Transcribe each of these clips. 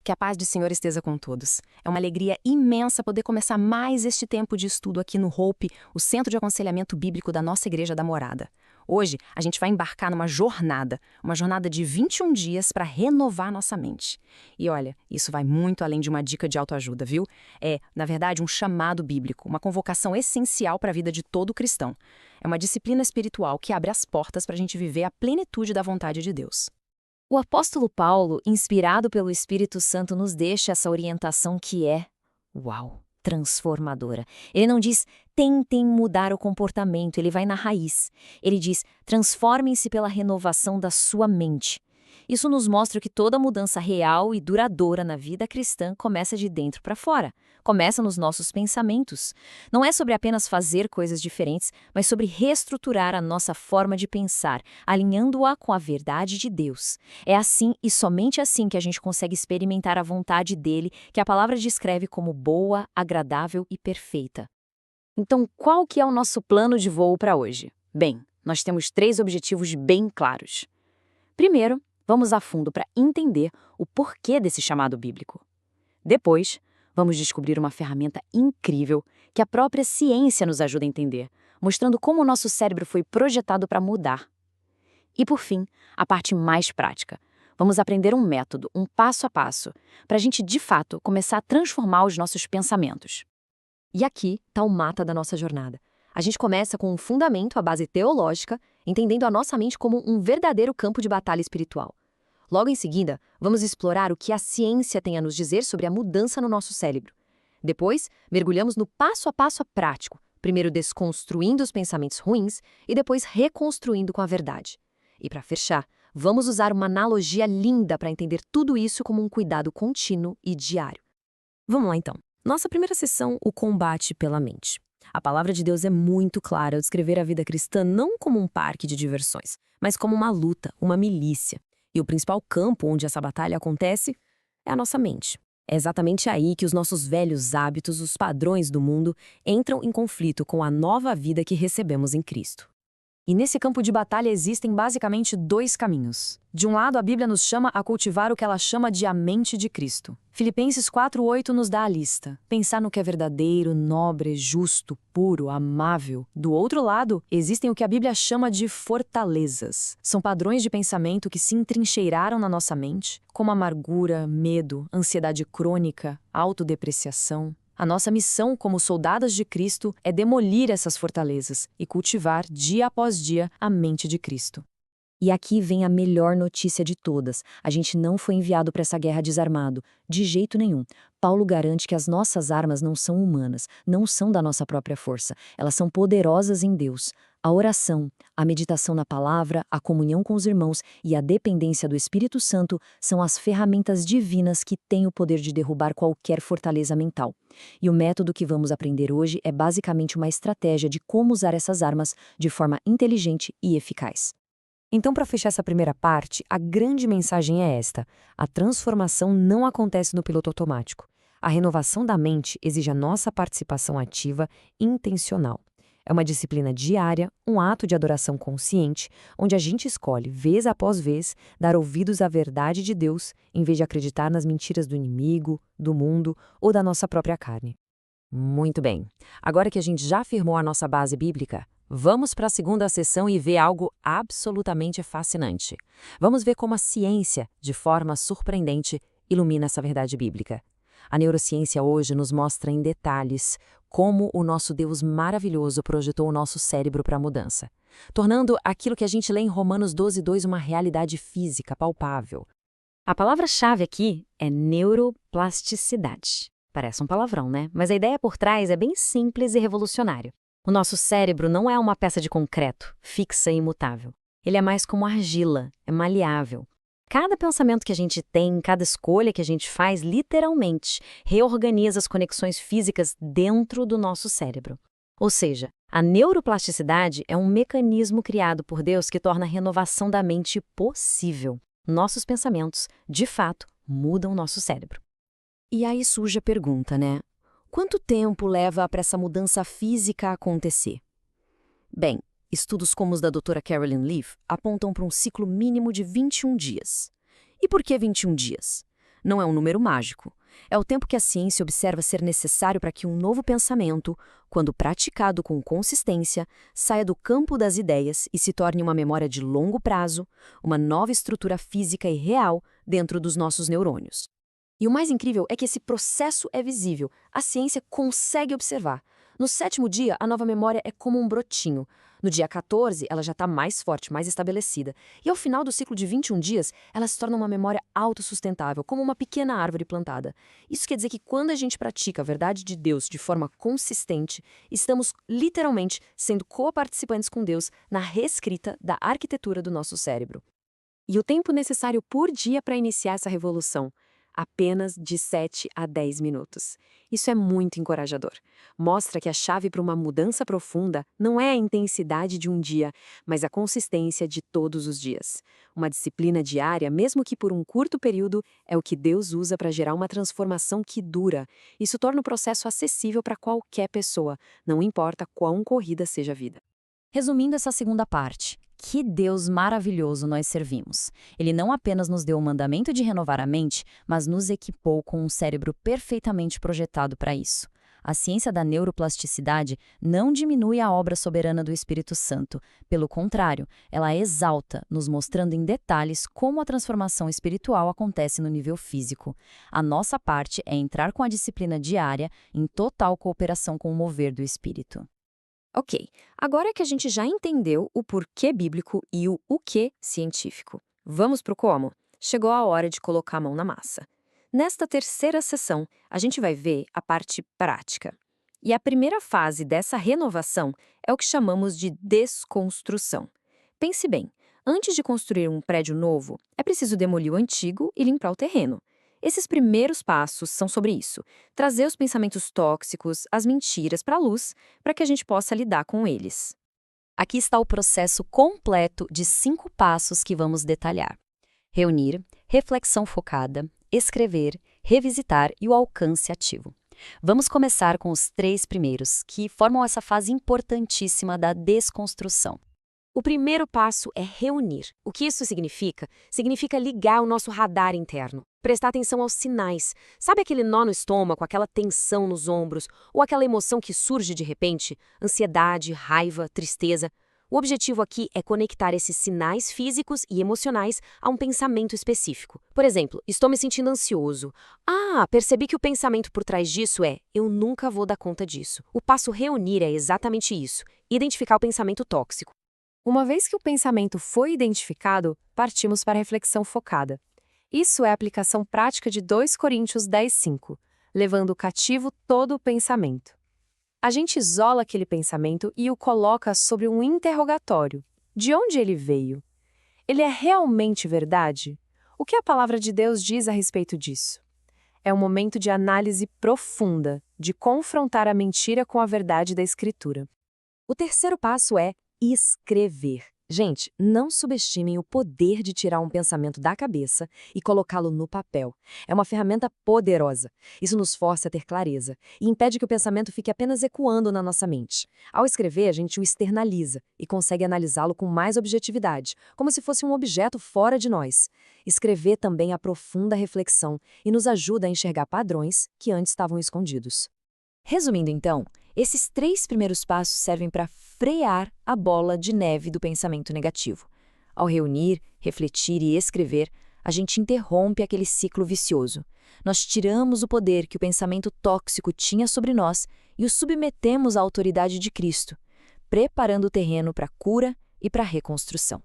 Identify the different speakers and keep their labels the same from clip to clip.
Speaker 1: Que a paz do Senhor esteja com todos. É uma alegria imensa poder começar mais este tempo de estudo aqui no Hope, o Centro de Aconselhamento Bíblico da nossa Igreja da Morada. Hoje, a gente vai embarcar numa jornada de 21 dias para renovar nossa mente. E olha, isso vai muito além de uma dica de autoajuda, viu? É, na verdade, um chamado bíblico, uma convocação essencial para a vida de todo cristão. É uma disciplina espiritual que abre as portas para a gente viver a plenitude da vontade de Deus.
Speaker 2: O apóstolo Paulo, inspirado pelo Espírito Santo, nos deixa essa orientação que é, transformadora. Ele não diz, tentem mudar o comportamento, ele vai na raiz. Ele diz, transformem-se pela renovação da sua mente. Isso nos mostra que toda mudança real e duradoura na vida cristã começa de dentro para fora. Começa nos nossos pensamentos. Não é sobre apenas fazer coisas diferentes, mas sobre reestruturar a nossa forma de pensar, alinhando-a com a verdade de Deus. É assim e somente assim que a gente consegue experimentar a vontade dele, que a palavra descreve como boa, agradável e perfeita. Então, qual que é o nosso plano de voo para hoje? Bem, nós temos 3 objetivos bem claros. Primeiro, vamos a fundo para entender o porquê desse chamado bíblico. Depois, vamos descobrir uma ferramenta incrível que a própria ciência nos ajuda a entender, mostrando como o nosso cérebro foi projetado para mudar. E por fim, a parte mais prática. Vamos aprender um método, um passo a passo, para a gente de fato começar a transformar os nossos pensamentos.
Speaker 3: E aqui está o mata da nossa jornada. A gente começa com um fundamento, a base teológica, entendendo a nossa mente como um verdadeiro campo de batalha espiritual. Logo em seguida, vamos explorar o que a ciência tem a nos dizer sobre a mudança no nosso cérebro. Depois, mergulhamos no passo a passo prático, primeiro desconstruindo os pensamentos ruins e depois reconstruindo com a verdade. E para fechar, vamos usar uma analogia linda para entender tudo isso como um cuidado contínuo e diário. Vamos lá então. Nossa primeira sessão, o combate pela mente. A palavra de Deus é muito clara ao descrever a vida cristã não como um parque de diversões, mas como uma luta, uma milícia. E o principal campo onde essa batalha acontece é a nossa mente. É exatamente aí que os nossos velhos hábitos, os padrões do mundo, entram em conflito com a nova vida que recebemos em Cristo. E nesse campo de batalha existem basicamente 2 caminhos. De um lado, a Bíblia nos chama a cultivar o que ela chama de a mente de Cristo. Filipenses 4:8 nos dá a lista. Pensar no que é verdadeiro, nobre, justo, puro, amável. Do outro lado, existem o que a Bíblia chama de fortalezas. São padrões de pensamento que se entrincheiraram na nossa mente, como amargura, medo, ansiedade crônica, autodepreciação. A nossa missão como soldadas de Cristo é demolir essas fortalezas e cultivar, dia após dia, a mente de Cristo. E aqui vem a melhor notícia de todas. A gente não foi enviado para essa guerra desarmado, de jeito nenhum. Paulo garante que as nossas armas não são humanas, não são da nossa própria força. Elas são poderosas em Deus. A oração, a meditação na palavra, a comunhão com os irmãos e a dependência do Espírito Santo são as ferramentas divinas que têm o poder de derrubar qualquer fortaleza mental. E o método que vamos aprender hoje é basicamente uma estratégia de como usar essas armas de forma inteligente e eficaz. Então, para fechar essa primeira parte, a grande mensagem é esta: a transformação não acontece no piloto automático. A renovação da mente exige a nossa participação ativa e intencional. É uma disciplina diária, um ato de adoração consciente, onde a gente escolhe, vez após vez, dar ouvidos à verdade de Deus, em vez de acreditar nas mentiras do inimigo, do mundo ou da nossa própria carne. Muito bem. Agora que a gente já firmou a nossa base bíblica, vamos para a segunda sessão e ver algo absolutamente fascinante. Vamos ver como a ciência, de forma surpreendente, ilumina essa verdade bíblica. A neurociência hoje nos mostra em detalhes como o nosso Deus maravilhoso projetou o nosso cérebro para a mudança, tornando aquilo que a gente lê em Romanos 12:2 uma realidade física palpável. A palavra-chave aqui é neuroplasticidade. Parece um palavrão, né? Mas a ideia por trás é bem simples e revolucionária. O nosso cérebro não é uma peça de concreto, fixa e imutável. Ele é mais como argila, é maleável. Cada pensamento que a gente tem, cada escolha que a gente faz, literalmente, reorganiza as conexões físicas dentro do nosso cérebro. Ou seja, a neuroplasticidade é um mecanismo criado por Deus que torna a renovação da mente possível. Nossos pensamentos, de fato, mudam o nosso cérebro. E aí surge a pergunta, né? Quanto tempo leva para essa mudança física acontecer? Bem, estudos como os da doutora Carolyn Leaf apontam para um ciclo mínimo de 21 dias. E por que 21 dias?
Speaker 2: não é um número mágico. É o tempo que a ciência observa ser necessário para que um novo pensamento, quando praticado com consistência, saia do campo das ideias e se torne uma memória de longo prazo, uma nova estrutura física e real dentro dos nossos neurônios. E o mais incrível é que esse processo é visível, a ciência consegue observar. No 7º dia, a nova memória é como um brotinho. No dia 14, ela já está mais forte, mais estabelecida. E ao final do ciclo de 21 dias, ela se torna uma memória autossustentável, como uma pequena árvore plantada. Isso quer dizer que quando a gente pratica a verdade de Deus de forma consistente, estamos literalmente sendo coparticipantes com Deus na reescrita da arquitetura do nosso cérebro. E o tempo necessário por dia para iniciar essa revolução? Apenas de 7 a 10 minutos. Isso é muito encorajador. Mostra que a chave para uma mudança profunda não é a intensidade de um dia, mas a consistência de todos os dias. Uma disciplina diária, mesmo que por um curto período, é o que Deus usa para gerar uma transformação que dura. Isso torna o processo acessível para qualquer pessoa, não importa quão corrida seja a vida.
Speaker 1: Resumindo essa segunda parte, que Deus maravilhoso nós servimos. Ele não apenas nos deu o mandamento de renovar a mente, mas nos equipou com um cérebro perfeitamente projetado para isso. A ciência da neuroplasticidade não diminui a obra soberana do Espírito Santo. Pelo contrário, ela a exalta, nos mostrando em detalhes como a transformação espiritual acontece no nível físico. A nossa parte é entrar com a disciplina diária em total cooperação com o mover do Espírito.
Speaker 2: Ok, agora que a gente já entendeu o porquê bíblico e o quê científico, vamos para o como? Chegou a hora de colocar a mão na massa. Nesta terceira sessão, a gente vai ver a parte prática. E a primeira fase dessa renovação é o que chamamos de desconstrução. Pense bem, antes de construir um prédio novo, é preciso demolir o antigo e limpar o terreno. Esses primeiros passos são sobre isso, trazer os pensamentos tóxicos, as mentiras para a luz, para que a gente possa lidar com eles.
Speaker 1: Aqui está o processo completo de 5 passos que vamos detalhar: reunir, reflexão focada, escrever, revisitar e o alcance ativo. Vamos começar com os 3 primeiros, que formam essa fase importantíssima da desconstrução.
Speaker 2: O primeiro passo é reunir. O que isso significa? Significa ligar o nosso radar interno. Prestar atenção aos sinais. Sabe aquele nó no estômago, aquela tensão nos ombros, ou aquela emoção que surge de repente? Ansiedade, raiva, tristeza. O objetivo aqui é conectar esses sinais físicos e emocionais a um pensamento específico. Por exemplo, estou me sentindo ansioso. Percebi que o pensamento por trás disso é: eu nunca vou dar conta disso. O passo reunir é exatamente isso: identificar o pensamento tóxico. Uma vez que o pensamento foi identificado, partimos para a reflexão focada. Isso é a aplicação prática de 2 Coríntios 10:5, levando cativo todo o pensamento. A gente isola aquele pensamento e o coloca sobre um interrogatório. De onde ele veio? Ele é realmente verdade? O que a palavra de Deus diz a respeito disso? É um momento de análise profunda, de confrontar a mentira com a verdade da Escritura. O terceiro passo é escrever. Gente, não subestimem o poder de tirar um pensamento da cabeça e colocá-lo no papel. É uma ferramenta poderosa. Isso nos força a ter clareza e impede que o pensamento fique apenas ecoando na nossa mente. Ao escrever, a gente o externaliza e consegue analisá-lo com mais objetividade, como se fosse um objeto fora de nós. Escrever também aprofunda a reflexão e nos ajuda a enxergar padrões que antes estavam escondidos. Resumindo então, esses 3 primeiros passos servem para frear a bola de neve do pensamento negativo. Ao reunir, refletir e escrever, a gente interrompe aquele ciclo vicioso. Nós tiramos o poder que o pensamento tóxico tinha sobre nós e o submetemos à autoridade de Cristo, preparando o terreno para a cura e para a reconstrução.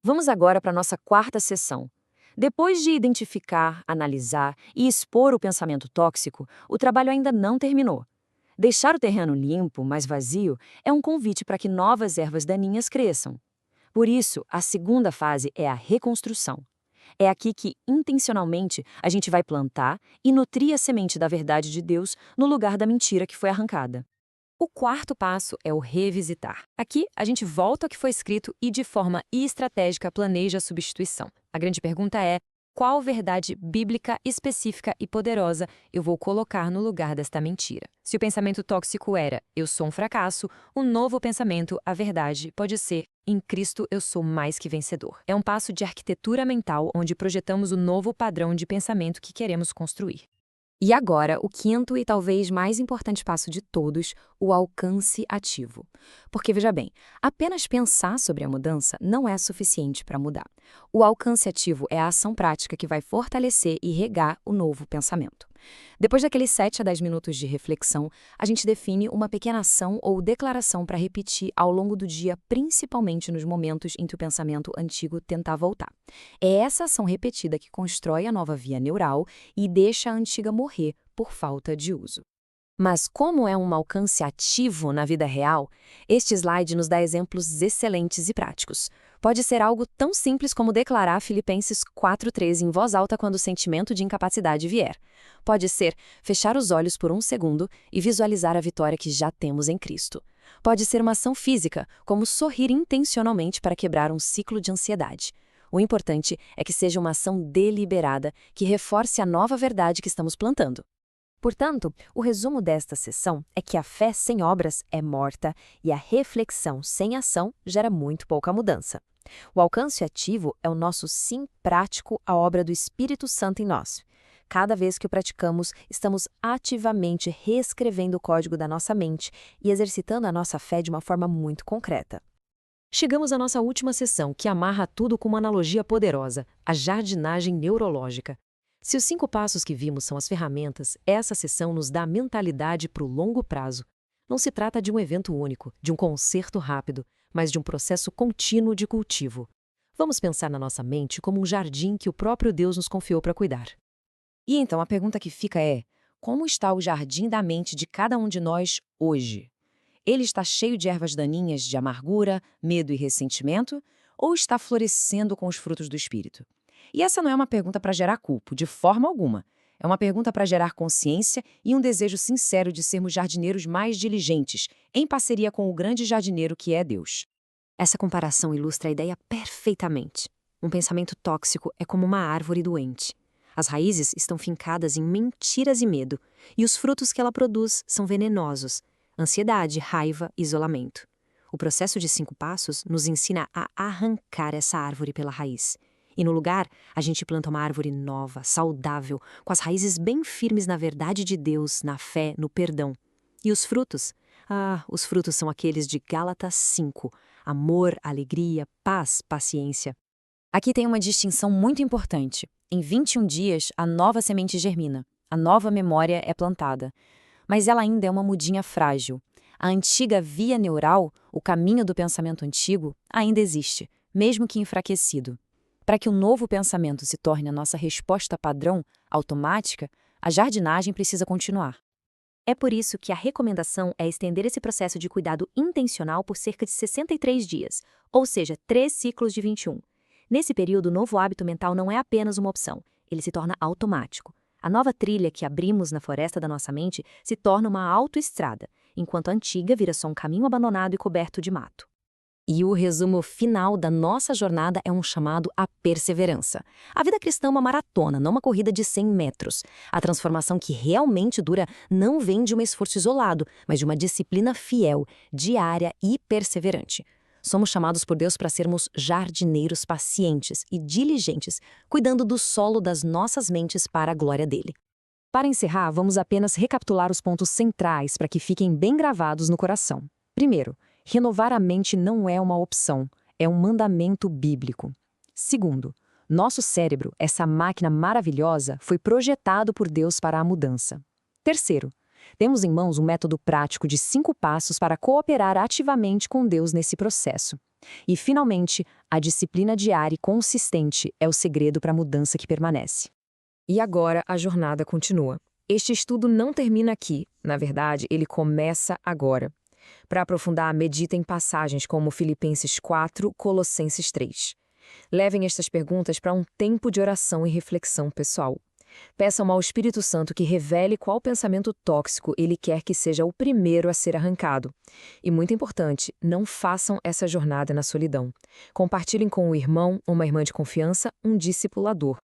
Speaker 2: Vamos agora para a nossa 4ª sessão. Depois de identificar, analisar e expor o pensamento tóxico, o trabalho ainda não terminou. Deixar o terreno limpo, mas vazio, é um convite para que novas ervas daninhas cresçam. Por isso, a 2ª fase é a reconstrução. É aqui que, intencionalmente, a gente vai plantar e nutrir a semente da verdade de Deus no lugar da mentira que foi arrancada. O 4º passo é o revisitar. Aqui, a gente volta ao que foi escrito e, de forma estratégica, planeja a substituição. A grande pergunta é: qual verdade bíblica específica e poderosa eu vou colocar no lugar desta mentira. Se o pensamento tóxico era eu sou um fracasso, o novo pensamento, a verdade, pode ser em Cristo eu sou mais que vencedor. É um passo de arquitetura mental onde projetamos o novo padrão de pensamento que queremos construir.
Speaker 3: E agora, o quinto e talvez mais importante passo de todos, o alcance ativo. Porque, veja bem, apenas pensar sobre a mudança não é suficiente para mudar. O alcance ativo é a ação prática que vai fortalecer e regar o novo pensamento. Depois daqueles 7 a 10 minutos de reflexão, a gente define uma pequena ação ou declaração para repetir ao longo do dia, principalmente nos momentos em que o pensamento antigo tentar voltar. É essa ação repetida que constrói a nova via neural e deixa a antiga morrer por falta de uso. Mas como é um alcance ativo na vida real, este slide nos dá exemplos excelentes e práticos. Pode ser algo tão simples como declarar Filipenses 4:13 em voz alta quando o sentimento de incapacidade vier. Pode ser fechar os olhos por um segundo e visualizar a vitória que já temos em Cristo. Pode ser uma ação física, como sorrir intencionalmente para quebrar um ciclo de ansiedade. O importante é que seja uma ação deliberada que reforce a nova verdade que estamos plantando. Portanto, o resumo desta sessão é que a fé sem obras é morta e a reflexão sem ação gera muito pouca mudança. O alcance ativo é o nosso sim prático à obra do Espírito Santo em nós. Cada vez que o praticamos, estamos ativamente reescrevendo o código da nossa mente e exercitando a nossa fé de uma forma muito concreta. Chegamos à nossa última sessão, que amarra tudo com uma analogia poderosa, a jardinagem neurológica. Se os 5 passos que vimos são as ferramentas, essa sessão nos dá mentalidade para o longo prazo. Não se trata de um evento único, de um concerto rápido, mas de um processo contínuo de cultivo. Vamos pensar na nossa mente como um jardim que o próprio Deus nos confiou para cuidar. E então a pergunta que fica é: como está o jardim da mente de cada um de nós hoje? Ele está cheio de ervas daninhas de amargura, medo e ressentimento, ou está florescendo com os frutos do Espírito? E essa não é uma pergunta para gerar culpa, de forma alguma. É uma pergunta para gerar consciência e um desejo sincero de sermos jardineiros mais diligentes, em parceria com o grande jardineiro que é Deus. Essa comparação ilustra a ideia perfeitamente. Um pensamento tóxico é como uma árvore doente. As raízes estão fincadas em mentiras e medo, e os frutos que ela produz são venenosos: ansiedade, raiva, isolamento. O processo de 5 passos nos ensina a arrancar essa árvore pela raiz. E no lugar, a gente planta uma árvore nova, saudável, com as raízes bem firmes na verdade de Deus, na fé, no perdão. E os frutos? Os frutos são aqueles de Gálatas 5. Amor, alegria, paz, paciência. Aqui tem uma distinção muito importante. Em 21 dias, a nova semente germina. A nova memória é plantada. Mas ela ainda é uma mudinha frágil. A antiga via neural, o caminho do pensamento antigo, ainda existe, mesmo que enfraquecido. Para que o novo pensamento se torne a nossa resposta padrão, automática, a jardinagem precisa continuar. É por isso que a recomendação é estender esse processo de cuidado intencional por cerca de 63 dias, ou seja, 3 ciclos de 21. Nesse período, o novo hábito mental não é apenas uma opção, ele se torna automático. A nova trilha que abrimos na floresta da nossa mente se torna uma autoestrada, enquanto a antiga vira só um caminho abandonado e coberto de mato. E o resumo final da nossa jornada é um chamado à perseverança. A vida cristã é uma maratona, não uma corrida de 100 metros. A transformação que realmente dura não vem de um esforço isolado, mas de uma disciplina fiel, diária e perseverante. Somos chamados por Deus para sermos jardineiros pacientes e diligentes, cuidando do solo das nossas mentes para a glória dele. Para encerrar, vamos apenas recapitular os pontos centrais para que fiquem bem gravados no coração. Primeiro, renovar a mente não é uma opção, é um mandamento bíblico. Segundo, nosso cérebro, essa máquina maravilhosa, foi projetado por Deus para a mudança. Terceiro, temos em mãos um método prático de 5 passos para cooperar ativamente com Deus nesse processo. E, finalmente, a disciplina diária e consistente é o segredo para a mudança que permanece. E agora a jornada continua. Este estudo não termina aqui. Na verdade, ele começa agora. Para aprofundar, medita em passagens como Filipenses 4, Colossenses 3. Levem estas perguntas para um tempo de oração e reflexão pessoal. Peçam ao Espírito Santo que revele qual pensamento tóxico ele quer que seja o primeiro a ser arrancado. E, muito importante, não façam essa jornada na solidão. Compartilhem com um irmão, uma irmã de confiança, um discipulador.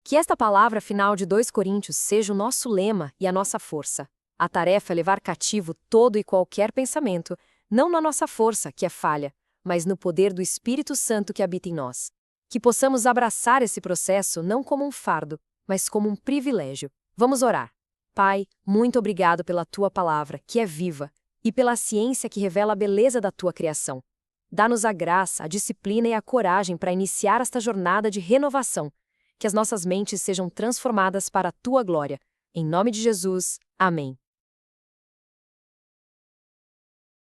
Speaker 3: Que esta palavra final de 2 Coríntios seja o nosso lema e a nossa força. A tarefa é levar cativo todo e qualquer pensamento, não na nossa força, que é falha, mas no poder do Espírito Santo que habita em nós. Que possamos abraçar esse processo não como um fardo, mas como um privilégio. Vamos orar. Pai, muito obrigado pela Tua palavra, que é viva, e pela ciência que revela a beleza da Tua criação. Dá-nos a graça, a disciplina e a coragem para iniciar esta jornada de renovação. Que as nossas mentes sejam transformadas para a Tua glória. Em nome de Jesus, amém.